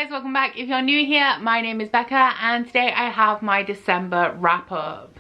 guys, welcome back. If you're new here, my name is Becca and today I have my December wrap up.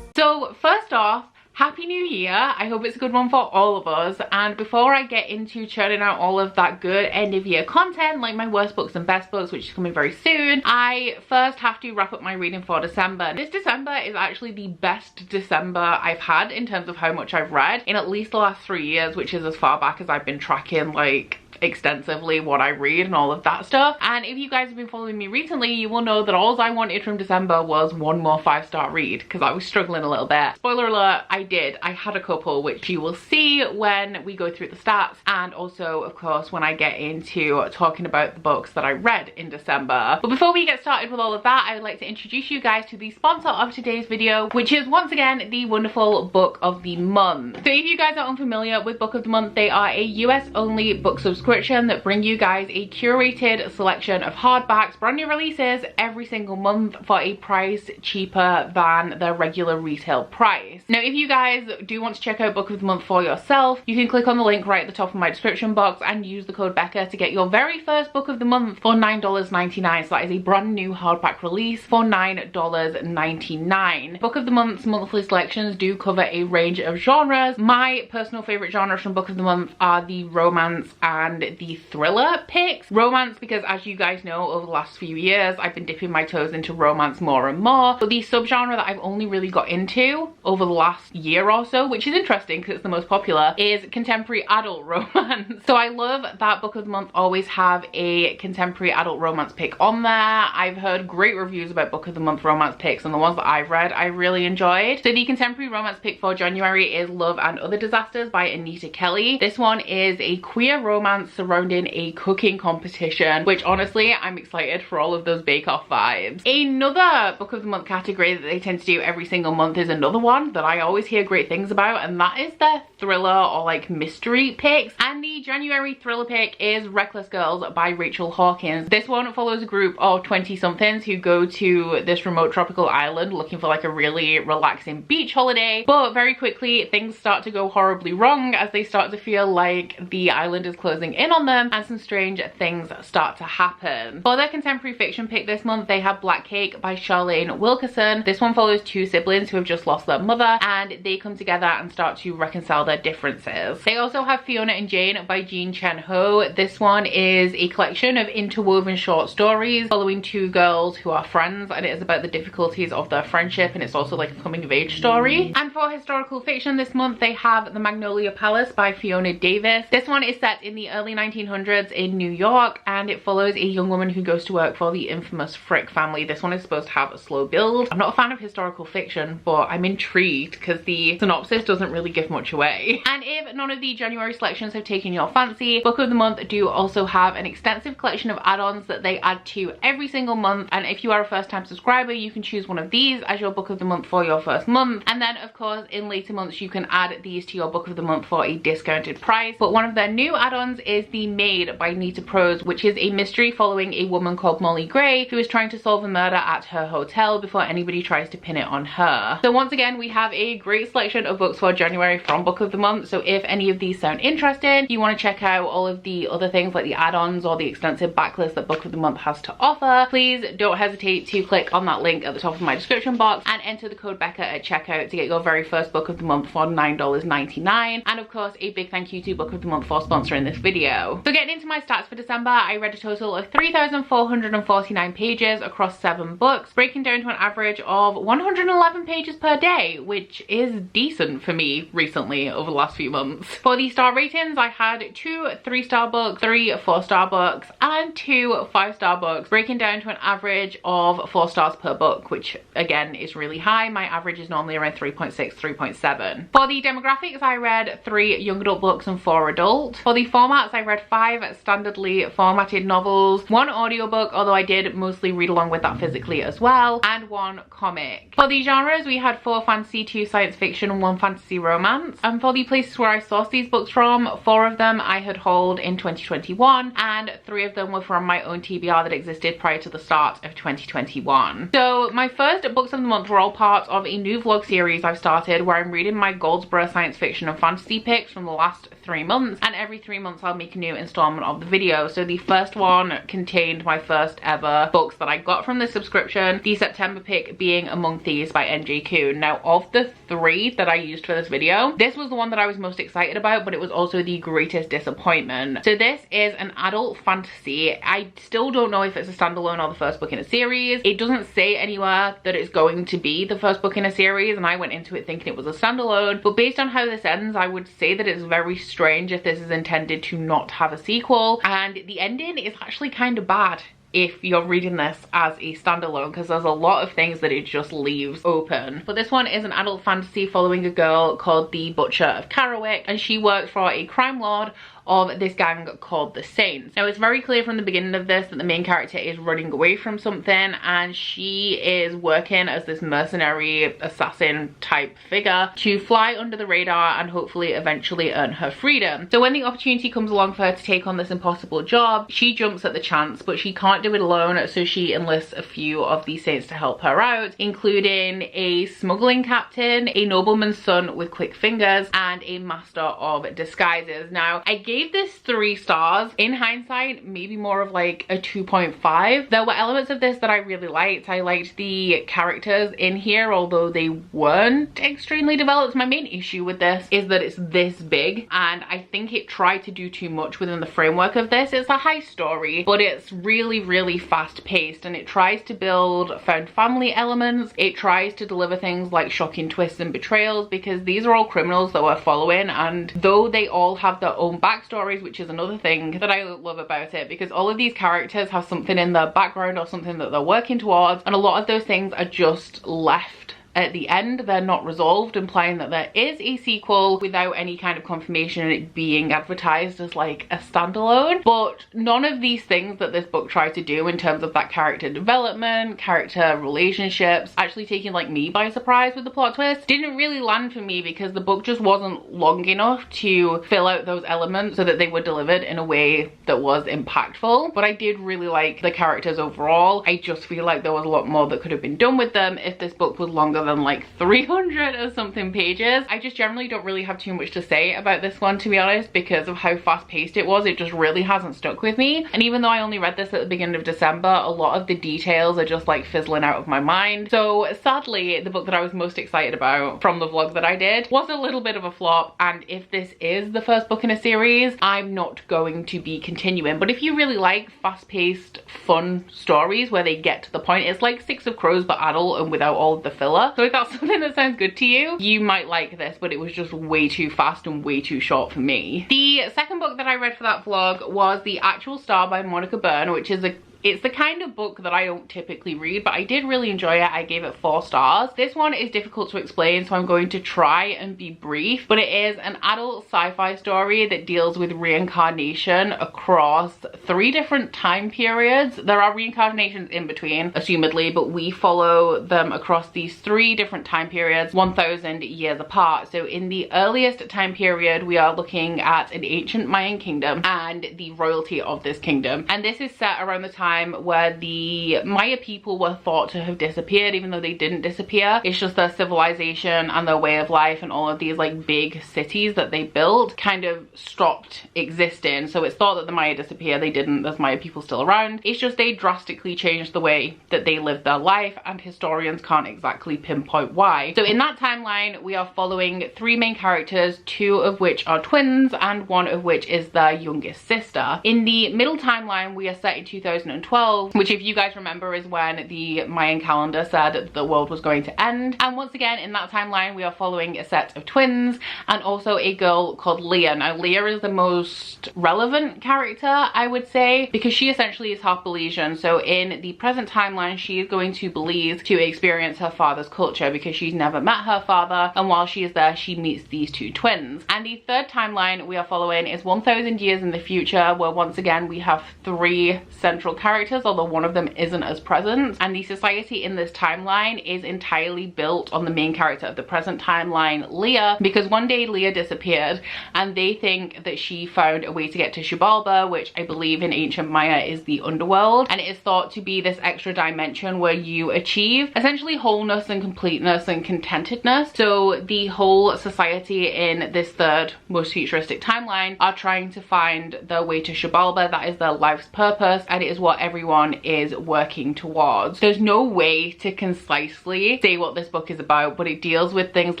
So first off, Happy New Year. I hope it's a good one for all of us. And before I get into churning out all of that good end of year content, like my worst books and best books, which is coming very soon, I first have to wrap up my reading for December. This December is actually the best December I've had in terms of how much I've read in at least the last 3 years, which is as far back as I've been tracking like extensively what I read and all of that stuff. And if you guys have been following me recently, you will know that all I wanted from December was one more 5-star read because I was struggling a little bit. Spoiler alert, I had a couple, which you will see when we go through the stats, and also of course when I get into talking about the books that I read in December. But before we get started with all of that, I would like to introduce you guys to the sponsor of today's video, which is once again the wonderful Book of the Month. So if you guys are unfamiliar with Book of the Month, they are a US only book subscription that bring you guys a curated selection of hardbacks, brand new releases every single month for a price cheaper than the regular retail price. Now if you guys do want to check out Book of the Month for yourself, you can click on the link right at the top of my description box and use the code Becca to get your very first Book of the Month for $9.99. So that is a brand new hardback release for $9.99. Book of the Month's monthly selections do cover a range of genres. My personal favorite genres from Book of the Month are the romance and the thriller picks. Romance because, as you guys know, over the last few years I've been dipping my toes into romance more and more, but the subgenre that I've only really got into over the last year or so, which is interesting because it's the most popular, is contemporary adult romance. So I love that Book of the Month always have a contemporary adult romance pick on there. I've heard great reviews about Book of the Month romance picks, and the ones that I've read I really enjoyed. So the contemporary romance pick for January is Love and Other Disasters by Anita Kelly. This one is a queer romance surrounding a cooking competition, which honestly I'm excited for all of those Bake Off vibes. Another Book of the Month category that they tend to do every single month is another one that I always hear great things about, and that is their thriller or like mystery picks. And the January thriller pick is Reckless Girls by Rachel Hawkins. This one follows a group of 20-somethings who go to this remote tropical island looking for like a really relaxing beach holiday, but very quickly things start to go horribly wrong as they start to feel like the island is closing in on them and some strange things start to happen. For their contemporary fiction pick this month, they have Black Cake by Charlene Wilkerson. This one follows two siblings who have just lost their mother and they come together and start to reconcile their differences. They also have Fiona and Jane by Jean Chen Ho. This one is a collection of interwoven short stories following two girls who are friends, and it is about the difficulties of their friendship, and it's also like a coming of age story. And for historical fiction this month, they have The Magnolia Palace by Fiona Davis. This one is set in the early 1900s in New York, and it follows a young woman who goes to work for the infamous Frick family. This one is supposed to have a slow build. I'm not a fan of historical fiction, but I'm intrigued because the synopsis doesn't really give much away. And if none of the January selections have taken your fancy, Book of the Month do also have an extensive collection of add-ons that they add to every single month, and if you are a first-time subscriber, you can choose one of these as your Book of the Month for your first month, and then of course in later months you can add these to your Book of the Month for a discounted price. But one of their new add-ons is The Maid by Nita Prose, which is a mystery following a woman called Molly Gray who is trying to solve a murder at her hotel before anybody tries to pin it on her. So once again, we have a great selection of books for January from Book of the Month, so if any of these sound interesting, you want to check out all of the other things like the add-ons or the extensive backlist that Book of the Month has to offer, please don't hesitate to click on that link at the top of my description box and enter the code Becca at checkout to get your very first Book of the Month for $9.99. And of course, a big thank you to Book of the Month for sponsoring this video. So getting into my stats for December, I read a total of 3,449 pages across 7 books, breaking down to an average of 111 pages per day, which is decent for me recently over the last few months. For the star ratings, I had 2 3-star books, 3 4-star books, and 2 5-star books, breaking down to an average of 4 stars per book, which again is really high. My average is normally around 3.6, 3.7. For the demographics, I read 3 young adult books and 4 adult. For the formats, I read 5 standardly formatted novels, 1 audiobook, although I did mostly read along with that physically as well, and 1 comic. For the genres, we had 4 fantasy, 2 science science fiction and 1 fantasy romance. And for the places where I sourced these books from, 4 of them I had hauled in 2021 and 3 of them were from my own TBR that existed prior to the start of 2021. So my first books of the month were all part of a new vlog series I've started where I'm reading my Goldsboro science fiction and fantasy picks from the last 3 months, and every 3 months I'll make a new installment of the video. So the first one contained my first ever books that I got from the subscription, the September pick being Among Thieves by NJ Kuhn. Now of the 3 that I used for this video, this was the one that I was most excited about, but it was also the greatest disappointment. So this is an adult fantasy. I still don't know if it's a standalone or the first book in a series. It doesn't say anywhere that it's going to be the first book in a series, and I went into it thinking it was a standalone, but based on how this ends, I would say that it's very strange if this is intended to not have a sequel, and the ending is actually kind of bad if you're reading this as a standalone, because there's a lot of things that it just leaves open. But this one is an adult fantasy following a girl called the Butcher of Carrowick, and she works for a crime lord of this gang called the Saints. Now it's very clear from the beginning of this that the main character is running away from something, and she is working as this mercenary assassin type figure to fly under the radar and hopefully eventually earn her freedom. So when the opportunity comes along for her to take on this impossible job, she jumps at the chance, but she can't do it alone, so she enlists a few of the Saints to help her out, including a smuggling captain, a nobleman's son with quick fingers, and a master of disguises. Now I gave this 3 stars. In hindsight, maybe more of like a 2.5. There were elements of this that I really liked. I liked the characters in here, although they weren't extremely developed. My main issue with this is that it's this big, and I think it tried to do too much within the framework of this. It's a high story, but it's really fast paced, and it tries to build found family elements. It tries to deliver things like shocking twists and betrayals, because these are all criminals that we're following, and though they all have their own backstories, which is another thing that I love about it, because all of these characters have something in their background or something that they're working towards, and a lot of those things are just left at the end. They're not resolved, implying that there is a sequel without any kind of confirmation and it being advertised as like a standalone. But none of these things that this book tried to do in terms of that character development, character relationships, actually taking like me by surprise with the plot twist, didn't really land for me, because the book just wasn't long enough to fill out those elements so that they were delivered in a way that was impactful. But I did really like the characters overall. I just feel like there was a lot more that could have been done with them if this book was longer than like 300 or something pages. I just generally don't really have too much to say about this one, to be honest, because of how fast paced it was. It just really hasn't stuck with me, and even though I only read this at the beginning of December, a lot of the details are just like fizzling out of my mind. So sadly, the book that I was most excited about from the vlog that I did was a little bit of a flop, and if this is the first book in a series, I'm not going to be continuing. But if you really like fast-paced fun stories where they get to the point, it's like Six of Crows but adult and without all of the filler. So if that's something that sounds good to you, you might like this, but it was just way too fast and way too short for me. The second book that I read for that vlog was The Actual Star by Monica Byrne, which is it's the kind of book that I don't typically read, but I did really enjoy it. I gave it 4 stars. This one is difficult to explain, so I'm going to try and be brief, but it is an adult sci-fi story that deals with reincarnation across 3 different time periods. There are reincarnations in between, assumedly, but we follow them across these 3 different time periods, 1,000 years apart. So in the earliest time period, we are looking at an ancient Mayan kingdom and the royalty of this kingdom. And this is set around the time where the Maya people were thought to have disappeared, even though they didn't disappear. It's just their civilization and their way of life and all of these like big cities that they built kind of stopped existing. So it's thought that the Maya disappeared. They didn't. There's Maya people still around. It's just they drastically changed the way that they lived their life, and historians can't exactly pinpoint why. So in that timeline, we are following 3 main characters, 2 of which are twins and 1 of which is their youngest sister. In the middle timeline, we are set in 2012, which, if you guys remember, is when the Mayan calendar said the world was going to end. And once again, in that timeline, we are following a set of twins and also a girl called Leah. Now, Leah is the most relevant character, I would say, because she essentially is half Belizean. So in the present timeline, she is going to Belize to experience her father's culture, because she's never met her father, and while she is there, she meets these 2 twins. And the third timeline we are following is 1,000 years in the future, where once again we have 3 central characters characters, although one of them isn't as present. And the society in this timeline is entirely built on the main character of the present timeline, Leah, because one day Leah disappeared and they think that she found a way to get to Xibalba, which I believe in ancient Maya is the underworld, and it is thought to be this extra dimension where you achieve essentially wholeness and completeness and contentedness. So the whole society in this third most futuristic timeline are trying to find their way to Xibalba. That is their life's purpose, and it is what everyone is working towards. There's no way to concisely say what this book is about, but it deals with things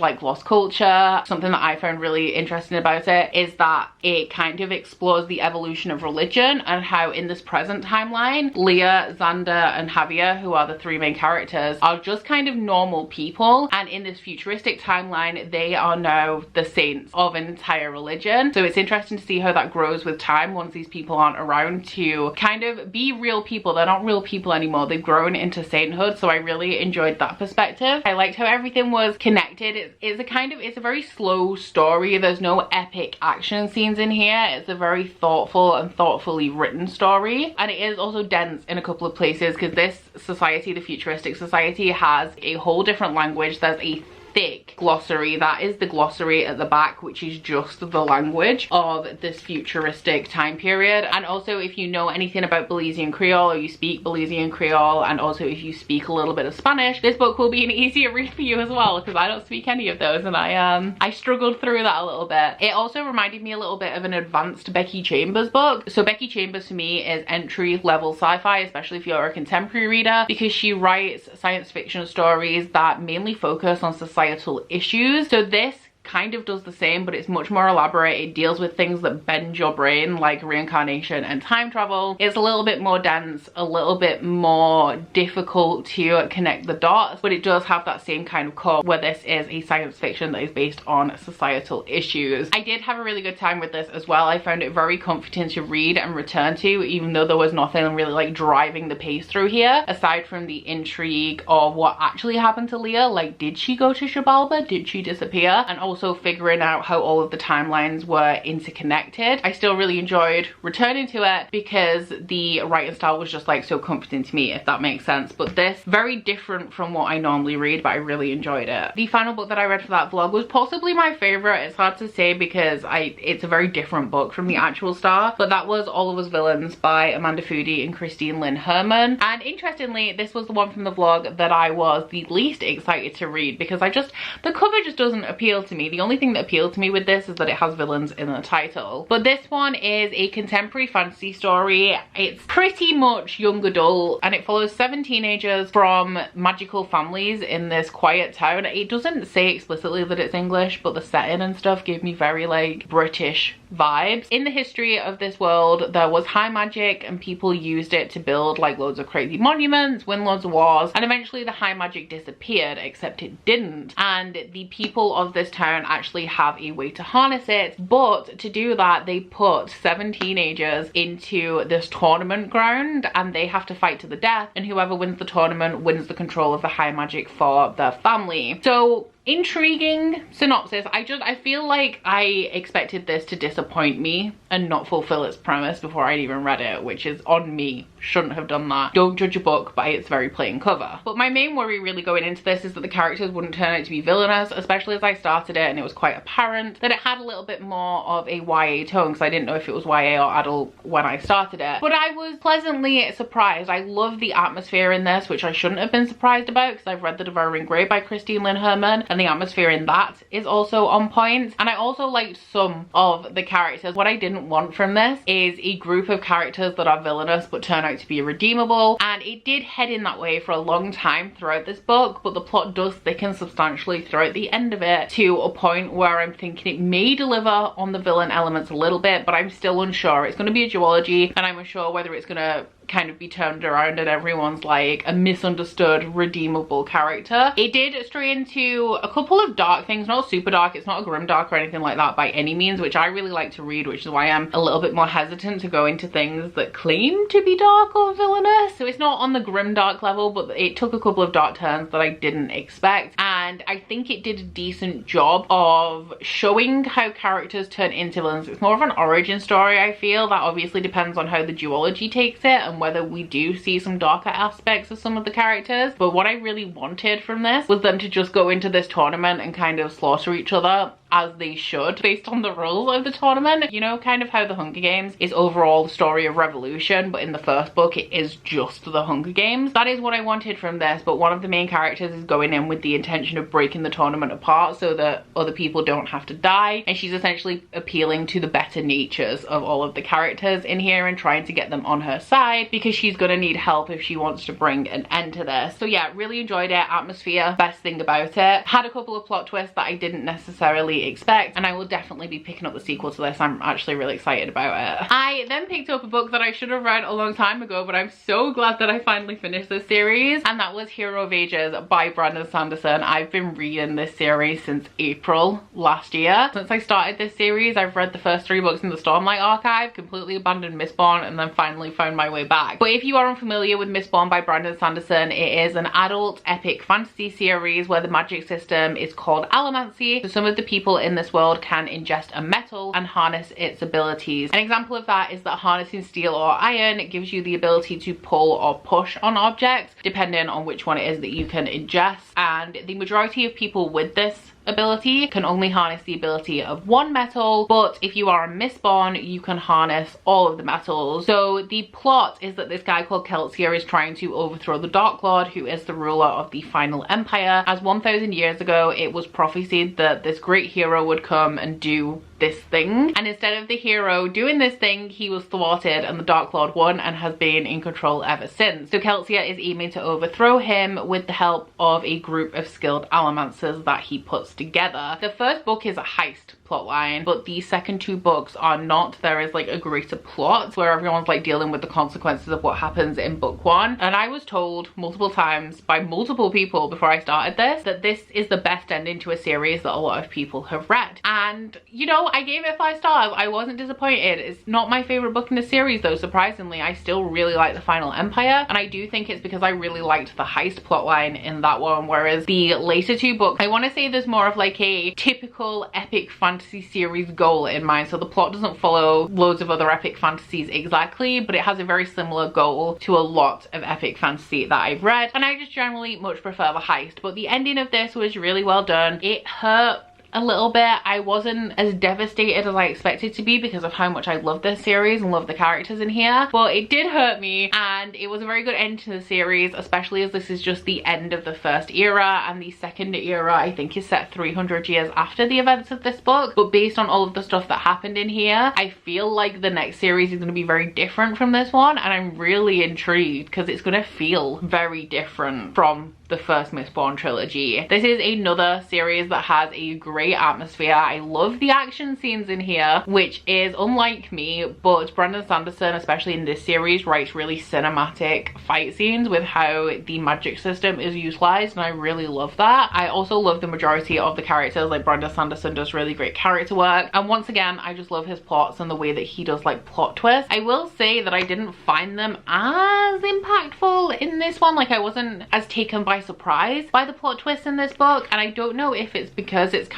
like lost culture. Something that I found really interesting about it is that it kind of explores the evolution of religion and how in this present timeline, Leah, Xander, and Javier, who are the three main characters, are just kind of normal people, and in this futuristic timeline they are now the saints of an entire religion. So it's interesting to see how that grows with time once these people aren't around to kind of be real people. They're not real people anymore, they've grown into sainthood. So I really enjoyed that perspective. I liked how everything was connected. It's a very slow story. There's no epic action scenes in here. It's a very thoughtful and thoughtfully written story, and it is also dense in a couple of places because this society, the futuristic society, has a whole different language. There's a thick glossary. That is the glossary at the back, which is just the language of this futuristic time period. And also, if you know anything about Belizean Creole, or you speak Belizean Creole, and also if you speak a little bit of Spanish, this book will be an easier read for you as well, because I don't speak any of those, and I struggled through that a little bit. It also reminded me a little bit of an advanced Becky Chambers book. So Becky Chambers to me is entry level sci-fi, especially if you're a contemporary reader, because she writes science fiction stories that mainly focus on societal issues. So this kind of does the same, but it's much more elaborate. It deals with things that bend your brain, like reincarnation and time travel. It's a little bit more dense, a little bit more difficult to connect the dots, but it does have that same kind of core where this is a science fiction that is based on societal issues. I did have a really good time with this as well. I found it very comforting to read and return to, even though there was nothing really like driving the pace through here, aside from the intrigue of what actually happened to Leah. Like, did she go to Xibalba? Did she disappear? And also figuring out how all of the timelines were interconnected. I still really enjoyed returning to it because the writing style was just like so comforting to me, if that makes sense. But this, very different from what I normally read, but I really enjoyed it. The final book that I read for that vlog was possibly my favorite. It's hard to say because it's a very different book from the actual Star, but that was All of Us Villains by Amanda Foody and Christine Lynn Herman. And interestingly, this was the one from the vlog that I was the least excited to read because the cover just doesn't appeal to me. The only thing that appealed to me with this is that it has villains in the title. But this one is a contemporary fantasy story. It's pretty much young adult, and it follows 7 teenagers from magical families in this quiet town. It doesn't say explicitly that it's English, but the setting and stuff gave me very like British vibes. In the history of this world, there was high magic and people used it to build like loads of crazy monuments, win loads of wars, and eventually the high magic disappeared, except it didn't. And the people of this town actually have a way to harness it, but to do that they put 7 teenagers into this tournament ground and they have to fight to the death, and whoever wins the tournament wins the control of the high magic for their family. So intriguing synopsis. I feel like I expected this to disappoint me and not fulfill its premise before I'd even read it, which is on me. Shouldn't have done that. Don't judge a book by its very plain cover. But my main worry really going into this is that the characters wouldn't turn out to be villainous, especially as I started it and it was quite apparent that it had a little bit more of a YA tone, because I didn't know if it was YA or adult when I started it. But I was pleasantly surprised. I love the atmosphere in this, which I shouldn't have been surprised about because I've read The Devouring Grey by Christine Lynn Herman, and the atmosphere in that is also on point. And I also liked some of the characters. What I didn't want from this is a group of characters that are villainous but turn out to be redeemable, and it did head in that way for a long time throughout this book, but the plot does thicken substantially throughout the end of it to a point where I'm thinking it may deliver on the villain elements a little bit, but I'm still unsure. It's going to be a duology and I'm unsure whether it's going to kind of be turned around and everyone's like a misunderstood redeemable character. It did stray into a couple of dark things, not super dark, it's not a grim dark or anything like that by any means, which I really like to read, which is why I'm a little bit more hesitant to go into things that claim to be dark or villainous. So it's not on the grim dark level, but it took a couple of dark turns that I didn't expect, and I think it did a decent job of showing how characters turn into villains. It's more of an origin story. I feel that obviously depends on how the duology takes it and and whether we do see some darker aspects of some of the characters. But what I really wanted from this was them to just go into this tournament and kind of slaughter each other as they should, based on the rules of the tournament. You know, kind of how the Hunger Games is overall the story of revolution, but in the first book it is just the Hunger Games. That is what I wanted from this, but one of the main characters is going in with the intention of breaking the tournament apart so that other people don't have to die, and she's essentially appealing to the better natures of all of the characters in here and trying to get them on her side, because she's gonna need help if she wants to bring an end to this. So yeah, really enjoyed it. Atmosphere, best thing about it. Had a couple of plot twists that I didn't necessarily expect, and I will definitely be picking up the sequel to this. I'm actually really excited about it. I then picked up a book that I should have read a long time ago, but I'm so glad that I finally finished this series, and that was Hero of Ages by Brandon Sanderson. I've been reading this series since April last year. Since I started this series, I've read the first 3 books in the Stormlight Archive, completely abandoned Mistborn, and then finally found my way back. But if you are unfamiliar with Mistborn by Brandon Sanderson, it is an adult epic fantasy series where the magic system is called allomancy. So some of the people in this world can ingest a metal and harness its abilities. An example of that is that harnessing steel or iron gives you the ability to pull or push on objects, depending on which one it is that you can ingest. And the majority of people with this ability can only harness the ability of one metal, but if you are a Mistborn, you can harness all of the metals. So the plot is that this guy called Kelsier is trying to overthrow the Dark Lord, who is the ruler of the final empire, as 1000 years ago it was prophesied that this great hero would come and do this thing, and instead of the hero doing this thing, he was thwarted and the Dark Lord won and has been in control ever since. So Kelsier is aiming to overthrow him with the help of a group of skilled allomancers that he puts together. The first book is a heist plotline, but the second 2 books are not. There is like a greater plot where everyone's like dealing with the consequences of what happens in book 1, and I was told multiple times by multiple people before I started this that this is the best ending to a series that a lot of people have read, and you know, I gave it 5 stars. I wasn't disappointed. It's not my favorite book in the series though, surprisingly. I still really like the Final Empire, and I do think it's because I really liked the heist plotline in that one, whereas the later 2 books, I want to say there's more of like a typical epic fantasy series goal in mind. So the plot doesn't follow loads of other epic fantasies exactly, but it has a very similar goal to a lot of epic fantasy that I've read, and I just generally much prefer the heist. But the ending of this was really well done. It hurt a little bit. I wasn't as devastated as I expected to be because of how much I love this series and love the characters in here, but it did hurt me, and it was a very good end to the series, especially as this is just the end of the first era, and the second era I think is set 300 years after the events of this book. But based on all of the stuff that happened in here, I feel like the next series is going to be very different from this one, and I'm really intrigued because it's going to feel very different from the first Mistborn trilogy. This is another series that has a great atmosphere. I love the action scenes in here, which is unlike me, but Brandon Sanderson, especially in this series, writes really cinematic fight scenes with how the magic system is utilized, and I really love that. I also love the majority of the characters. Like, Brandon Sanderson does really great character work, and once again I just love his plots and the way that he does like plot twists. I will say that I didn't find them as impactful in this one. Like, I wasn't as taken by surprise by the plot twist in this book, and I don't know if it's because it's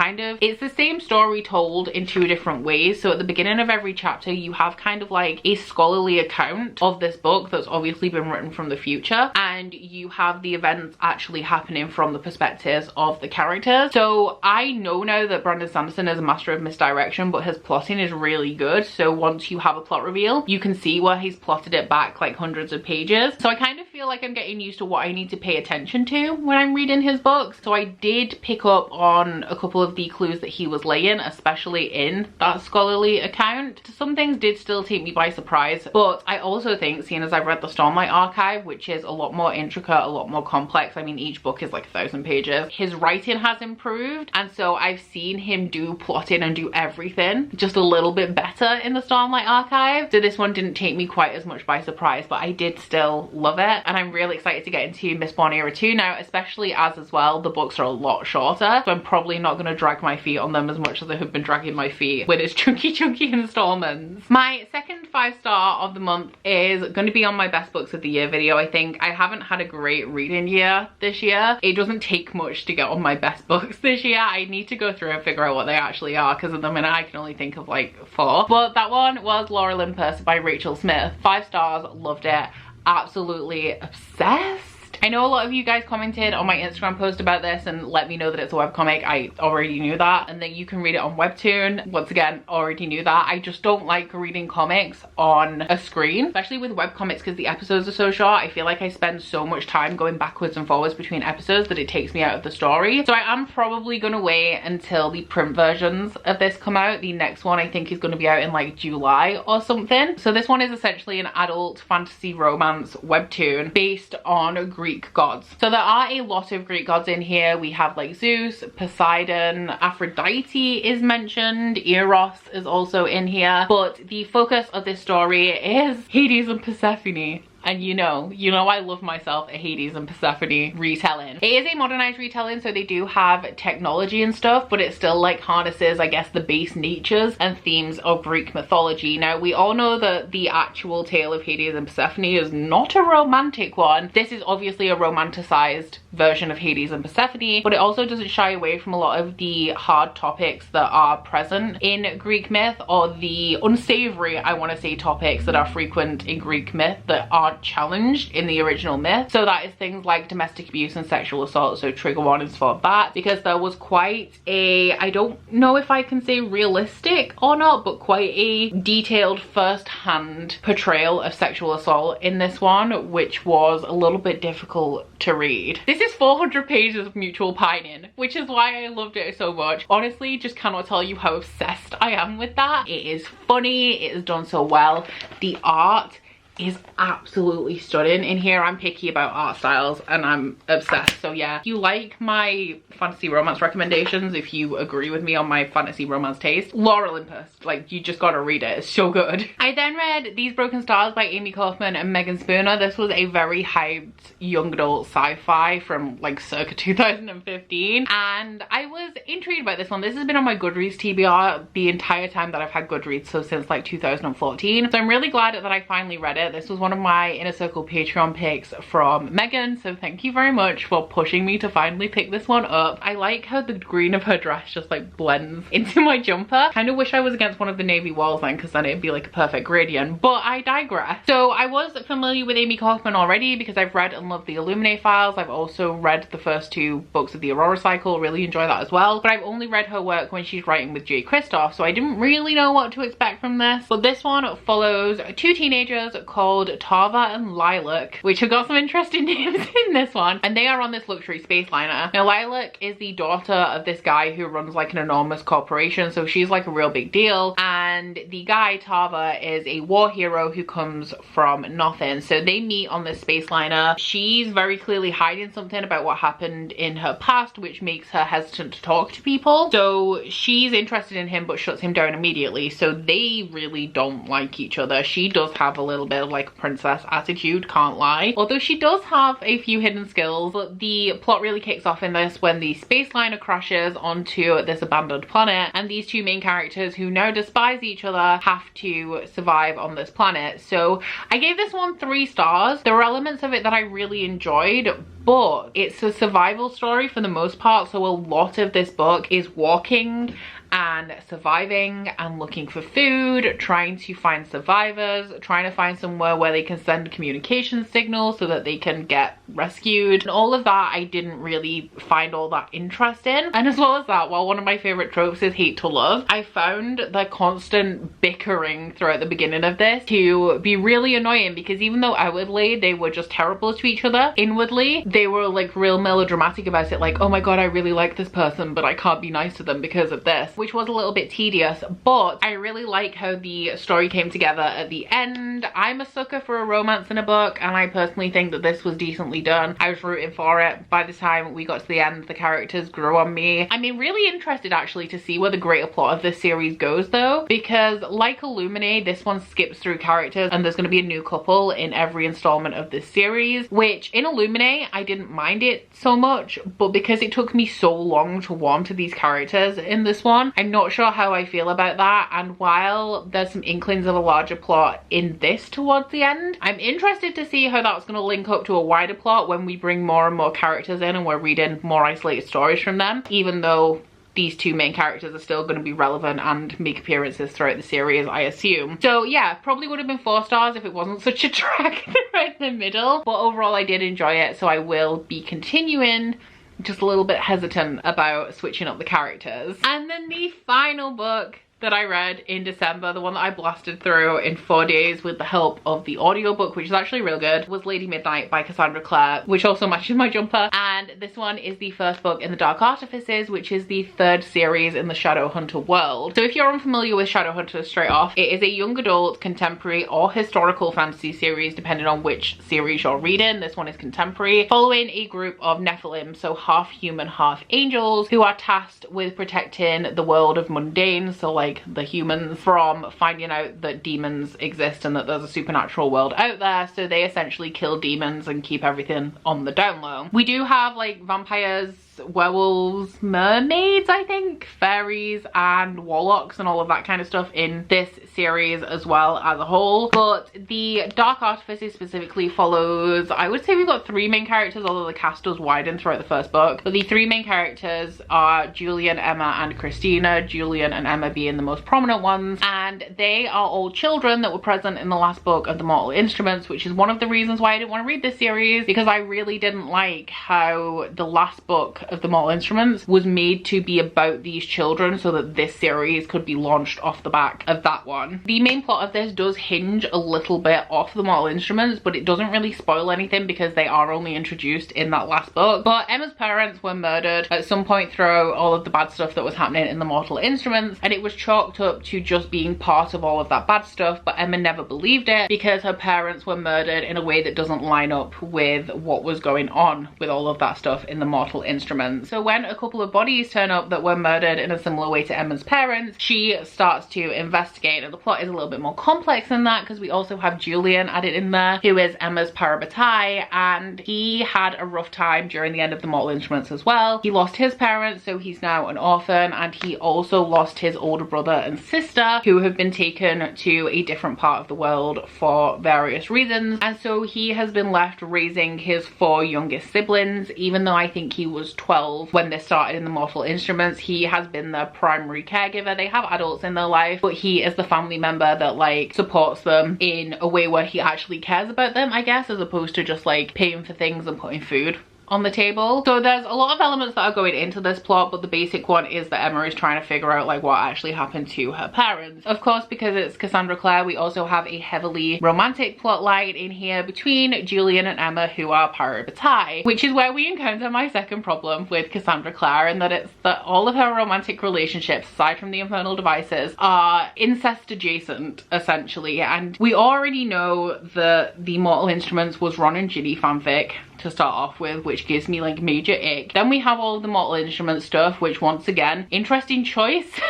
the same story told in 2 different ways. So at the beginning of every chapter you have kind of like a scholarly account of this book that's obviously been written from the future, and you have the events actually happening from the perspectives of the characters. So I know now that Brandon Sanderson is a master of misdirection, but his plotting is really good. So once you have a plot reveal, you can see where he's plotted it back like hundreds of pages. So I kind of feel like I'm getting used to what I need to pay attention to when I'm reading his books. So I did pick up on a couple of the clues that he was laying, especially in that scholarly account. Some things did still take me by surprise, but I also think, seeing as I've read the Stormlight Archive, which is a lot more intricate, a lot more complex, I mean each book is like 1,000 pages, his writing has improved, and so I've seen him do plotting and do everything just a little bit better in the Stormlight Archive. So this one didn't take me quite as much by surprise, but I did still love it, and I'm really excited to get into Mistborn Era 2 now, especially as well the books are a lot shorter, so I'm probably not going to drag my feet on them as much as I have been dragging my feet with its chunky installments. My second 5-star of the month is going to be on my best books of the year video. I think I haven't had a great reading year this year. It doesn't take much to get on my best books this year. I need to go through and figure out what they actually are, because at the minute I can only think of like 4. But that one was Olympus by Rachel Smith. 5 stars, loved it. absolutely obsessed. I know a lot of you guys commented on my Instagram post about this and let me know that it's a webcomic. I already knew that, and then you can read it on Webtoon. Once again, already knew that. I just don't like reading comics on a screen, especially with webcomics, because the episodes are so short. I feel like I spend so much time going backwards and forwards between episodes that it takes me out of the story. So I am probably gonna wait until the print versions of this come out. The next one I think is gonna be out in like July or something. So this one is essentially an adult fantasy romance webtoon based on Greek gods. So there are a lot of Greek gods in here. We have like Zeus, Poseidon, Aphrodite is mentioned, Eros is also in here, but the focus of this story is Hades and Persephone. And you know I love myself a Hades and Persephone retelling. It is a modernized retelling, so they do have technology and stuff, but it still like harnesses, I guess, the base natures and themes of Greek mythology. Now, we all know that the actual tale of Hades and Persephone is not a romantic one. This is obviously a romanticized version of Hades and Persephone, but it also doesn't shy away from a lot of the hard topics that are present in Greek myth, or the unsavory, I want to say, topics that are frequent in Greek myth that are challenged in the original myth. So that is things like domestic abuse and sexual assault, so trigger warnings for that, because there was quite a, I don't know if I can say realistic or not, but quite a detailed first-hand portrayal of sexual assault in this one, which was a little bit difficult to read. This is 400 pages of mutual pining, which is why I loved it so much. Honestly, just cannot tell you how obsessed I am with that. It is funny, it is done so well. The art is absolutely stunning. In here, I'm picky about art styles and I'm obsessed. So yeah, if you like my fantasy romance recommendations, if you agree with me on my fantasy romance taste, Olympus, like, you just gotta read it. It's so good. I then read These Broken Stars by Amy Kaufman and Megan Spooner. This was a very hyped young adult sci-fi from like circa 2015, and I was intrigued by this one. This has been on my Goodreads TBR the entire time that I've had Goodreads, so since like 2014. So I'm really glad that I finally read it. This was one of my Inner Circle Patreon picks from Megan, so thank you very much for pushing me to finally pick this one up. I like how the green of her dress just like blends into my jumper. Kind of wish I was against one of the navy walls then, because then it'd be like a perfect gradient, but I digress. So I was familiar with Amy Kaufman already because I've read and loved the Illuminate files. I've also read the first 2 books of the Aurora cycle, really enjoy that as well, but I've only read her work when she's writing with Jay Kristoff, so I didn't really know what to expect from this. But this one follows 2 teenagers called Tava and Lilac, which have got some interesting names in this one, and they are on this luxury space liner. Now, Lilac is the daughter of this guy who runs like an enormous corporation, so she's like a real big deal, and the guy Tava is a war hero who comes from nothing. So they meet on this space liner. She's very clearly hiding something about what happened in her past, which makes her hesitant to talk to people. So she's interested in him but shuts him down immediately, so they really don't like each other. She does have a little bit of like princess attitude, can't lie, although she does have a few hidden skills. The plot really kicks off in this when the space liner crashes onto this abandoned planet, and these 2 main characters, who now despise each other, have to survive on this planet. So I gave this one 3 stars. There were elements of it that I really enjoyed, but it's a survival story for the most part, so a lot of this book is walking and surviving and looking for food, trying to find survivors, trying to find somewhere where they can send communication signals so that they can get rescued, and all of that I didn't really find all that interesting. And as well as that, while one of my favorite tropes is hate to love, I found the constant bickering throughout the beginning of this to be really annoying, because even though outwardly they were just terrible to each other, inwardly they were like real melodramatic about it, like, oh my god, I really like this person but I can't be nice to them because of this, which was a little bit tedious. But I really like how the story came together at the end. I'm a sucker for a romance in a book, and I personally think that this was decently done. I was rooting for it. By the time we got to the end, the characters grew on me. I mean, really interested actually to see where the greater plot of this series goes though, because like Illuminate, this one skips through characters and there's going to be a new couple in every installment of this series, which in Illuminate I didn't mind it so much, but because it took me so long to warm to these characters in this one, I'm not sure how I feel about that. And while there's some inklings of a larger plot in this towards the end, I'm interested to see how that's going to link up to a wider plot when we bring more and more characters in and we're reading more isolated stories from them, even though these two main characters are still going to be relevant and make appearances throughout the series, I assume. So yeah, probably would have been 4 stars if it wasn't such a drag right in the middle, but overall I did enjoy it, so I will be continuing. Just a little bit hesitant about switching up the characters. And then the final book that I read in December, the one that I blasted through in 4 days with the help of the audiobook, which is actually real good, was Lady Midnight by Cassandra Clare, which also matches my jumper. And this one is the first book in the Dark Artificers, which is the 3rd series in the Shadowhunter world. So if you're unfamiliar with Shadowhunters straight off, it is a young adult, contemporary or historical fantasy series, depending on which series you're reading. This one is contemporary, following a group of Nephilim, so half human, half angels, who are tasked with protecting the world of mundane, so like the humans, from finding out that demons exist and that there's a supernatural world out there. So they essentially kill demons and keep everything on the down low. We do have like vampires, werewolves, mermaids, I think, fairies and warlocks and all of that kind of stuff in this series as well as a whole. But the Dark Artificers specifically follows, I would say we've got 3 main characters, although the cast does widen throughout the first book. But the 3 main characters are Julian, Emma and Christina, Julian and Emma being the most prominent ones, and they are all children that were present in the last book of the Mortal Instruments, which is one of the reasons why I didn't want to read this series, because I really didn't like how the last book of the Mortal Instruments was made to be about these children so that this series could be launched off the back of that one. The main plot of this does hinge a little bit off the Mortal Instruments, but it doesn't really spoil anything because they are only introduced in that last book. But Emma's parents were murdered at some point throughout all of the bad stuff that was happening in the Mortal Instruments, and it was chalked up to just being part of all of that bad stuff, but Emma never believed it because her parents were murdered in a way that doesn't line up with what was going on with all of that stuff in the Mortal Instruments. So when a couple of bodies turn up that were murdered in a similar way to Emma's parents, she starts to investigate, and the plot is a little bit more complex than that because we also have Julian added in there, who is Emma's parabatai, and he had a rough time during the end of the Mortal Instruments as well. He lost his parents, so he's now an orphan, and he also lost his older brother and sister, who have been taken to a different part of the world for various reasons, and so he has been left raising his 4 youngest siblings. Even though I think he was 12 when they started in the Mortal Instruments, he has been their primary caregiver. They have adults in their life, but he is the family member that like supports them in a way where he actually cares about them, I guess, as opposed to just like paying for things and putting food on the table. So there's a lot of elements that are going into this plot, but the basic one is that Emma is trying to figure out like what actually happened to her parents. Of course, because it's Cassandra Clare, we also have a heavily romantic plot line in here between Julian and Emma, who are parabatai, which is where we encounter my second problem with Cassandra Clare, and that it's that all of her romantic relationships, aside from the Infernal Devices, are incest adjacent essentially. And we already know that the Mortal Instruments was Ron and Ginny fanfic to start off with, which gives me like major ick. Then we have all of the Mortal Instruments stuff, which once again, interesting choice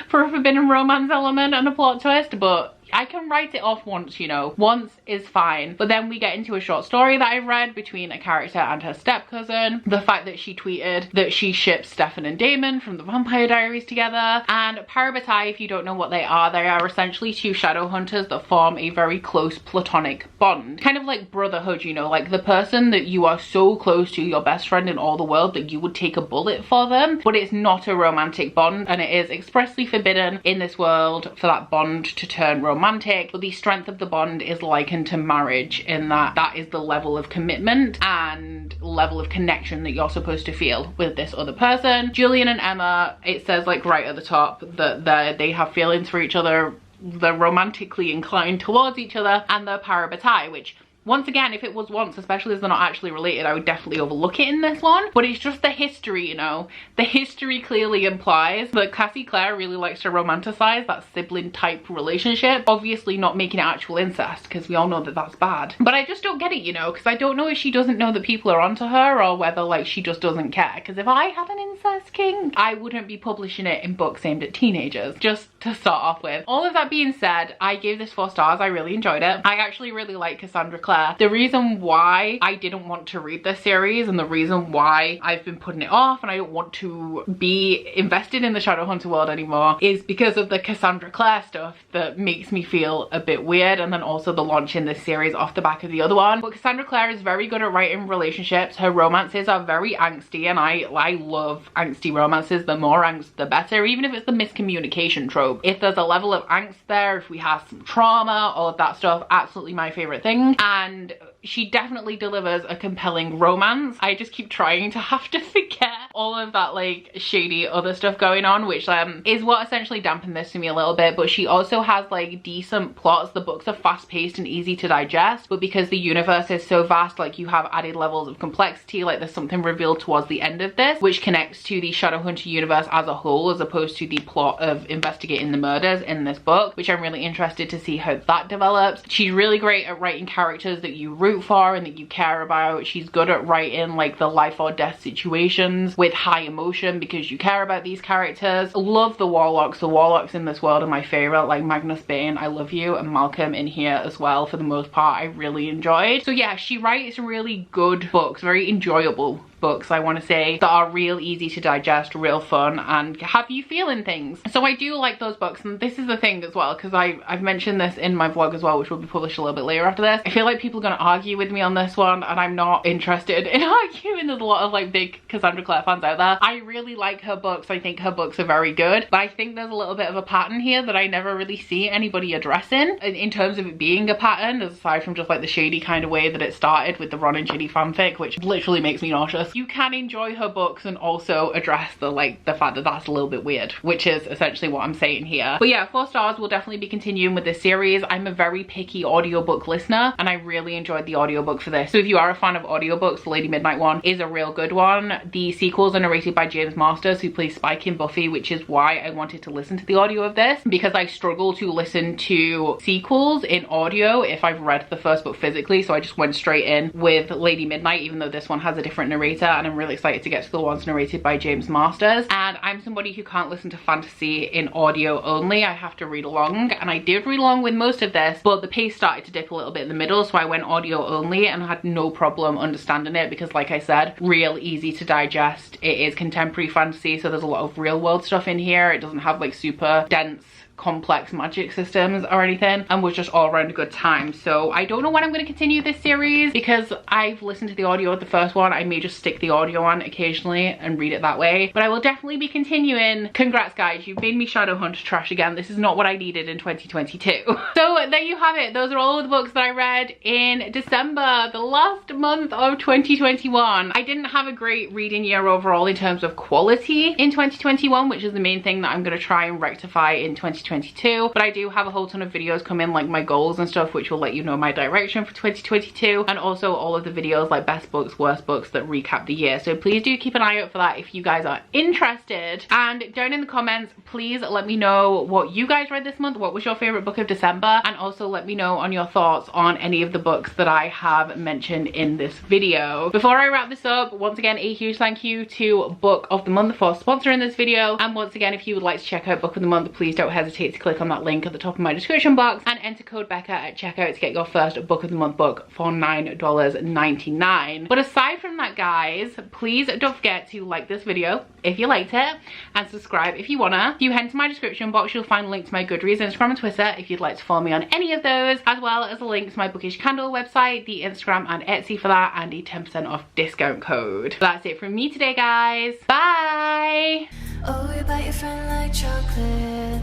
for a forbidden romance element and a plot twist, but I can write it off once, you know. Once is fine. But then we get into a short story that I've read between a character and her step-cousin. The fact that she tweeted that she ships Stefan and Damon from the Vampire Diaries together. And parabatai, if you don't know what they are essentially 2 shadow hunters that form a very close platonic bond. Kind of like brotherhood, you know, like the person that you are so close to, your best friend in all the world, that you would take a bullet for them. But it's not a romantic bond, and it is expressly forbidden in this world for that bond to turn romantic. But the strength of the bond is likened to marriage, in that that is the level of commitment and level of connection that you're supposed to feel with this other person. Julian and Emma, it says like right at the top that they have feelings for each other, they're romantically inclined towards each other, and they're parabatai, which once again, if it was once, especially as they're not actually related, I would definitely overlook it in this one. But it's just the history, you know. The history clearly implies that Cassie Clare really likes to romanticize that sibling type relationship. Obviously not making it actual incest, because we all know that that's bad. But I just don't get it, you know, because I don't know if she doesn't know that people are onto her, or whether like she just doesn't care. Because if I had an incest king, I wouldn't be publishing it in books aimed at teenagers, just to start off with. All of that being said, I gave this 4 stars. I really enjoyed it. I actually really like Cassandra Clare. Claire. The reason why I didn't want to read this series and the reason why I've been putting it off and I don't want to be invested in the Shadowhunter world anymore is because of the Cassandra Clare stuff that makes me feel a bit weird, and then also the launch in this series off the back of the other one. But Cassandra Clare is very good at writing relationships. Her romances are very angsty, and I love angsty romances. The more angst the better, even if it's the miscommunication trope. If there's a level of angst there, if we have some trauma, all of that stuff, absolutely my favorite thing. And she definitely delivers a compelling romance. I just keep trying to have to forget all of that like shady other stuff going on, which is what essentially dampened this to me a little bit. But she also has like decent plots. The books are fast paced and easy to digest, but because the universe is so vast, like you have added levels of complexity. Like there's something revealed towards the end of this which connects to the Shadowhunter universe as a whole, as opposed to the plot of investigating the murders in this book, which I'm really interested to see how that develops. She's really great at writing characters that you root for and that you care about. She's good at writing like the life or death situations with high emotion because you care about these characters. Love the Warlocks. The Warlocks in this world are my favorite, like Magnus Bane, I love you, and Malcolm in here as well. For the most part, I really enjoyed. So yeah, she writes really good books, very enjoyable books, I want to say, that are real easy to digest, real fun, and have you feeling things. So I do like those books, and this is the thing as well, because I've mentioned this in my vlog as well, which will be published a little bit later after this. I feel like people are going to argue with me on this one, and I'm not interested in arguing. There's a lot of like big Cassandra Clare fans out there. I really like her books. I think her books are very good, but I think there's a little bit of a pattern here that I never really see anybody addressing in terms of it being a pattern, aside from just like the shady kind of way that it started with the Ron and Ginny fanfic, which literally makes me nauseous. You can enjoy her books and also address the fact that that's a little bit weird, which is essentially what I'm saying here. But yeah, 4 stars. Will definitely be continuing with this series. I'm a very picky audiobook listener, and I really enjoyed the audiobook for this. So if you are a fan of audiobooks, the Lady Midnight one is a real good one. The sequels are narrated by James Masters, who plays Spike in Buffy, which is why I wanted to listen to the audio of this, because I struggle to listen to sequels in audio if I've read the first book physically. So I just went straight in with Lady Midnight, even though this one has a different narrator, and I'm really excited to get to the ones narrated by James Masters. And I'm somebody who can't listen to fantasy in audio only. I have to read along, and I did read along with most of this, but the pace started to dip a little bit in the middle, so I went audio only and I had no problem understanding it, because like I said, real easy to digest. It is contemporary fantasy, so there's a lot of real world stuff in here. It doesn't have like super dense complex magic systems or anything, and was just all around a good time. So I don't know when I'm going to continue this series, because I've listened to the audio of the first one. I may just stick the audio on occasionally and read it that way, but I will definitely be continuing. Congrats guys, you've made me Shadowhunter trash again. This is not what I needed in 2022. So there you have it. Those are all of the books that I read in December, the last month of 2021. I didn't have a great reading year overall in terms of quality in 2021, which is the main thing that I'm going to try and rectify in 2022, but I do have a whole ton of videos coming, like my goals and stuff, which will let you know my direction for 2022, and also all of the videos like best books, worst books that recap the year. So please do keep an eye out for that if you guys are interested. And down in the comments, please let me know what you guys read this month. What was your favorite book of December? And also let me know on your thoughts on any of the books that I have mentioned in this video. Before I wrap this up, once again, a huge thank you to Book of the Month for sponsoring this video. And once again, if you would like to check out Book of the Month, please don't hesitate to click on that link at the top of my description box and enter code Becca at checkout to get your first Book of the Month book for $9.99. But aside from that guys, please don't forget to like this video if you liked it, and subscribe if you wanna. If you head to my description box, you'll find a link to my Goodreads, Instagram and Twitter if you'd like to follow me on any of those, as well as a link to my Bookish Candle website, the Instagram and Etsy for that, and a 10% off discount code. So that's it from me today guys. Bye! Oh, you bite your friend like chocolate.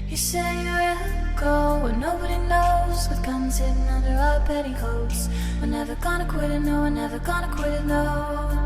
You say you'll go where nobody knows, with guns hidden under our petticoats. We're never gonna quit it, no, we're never gonna quit it, no.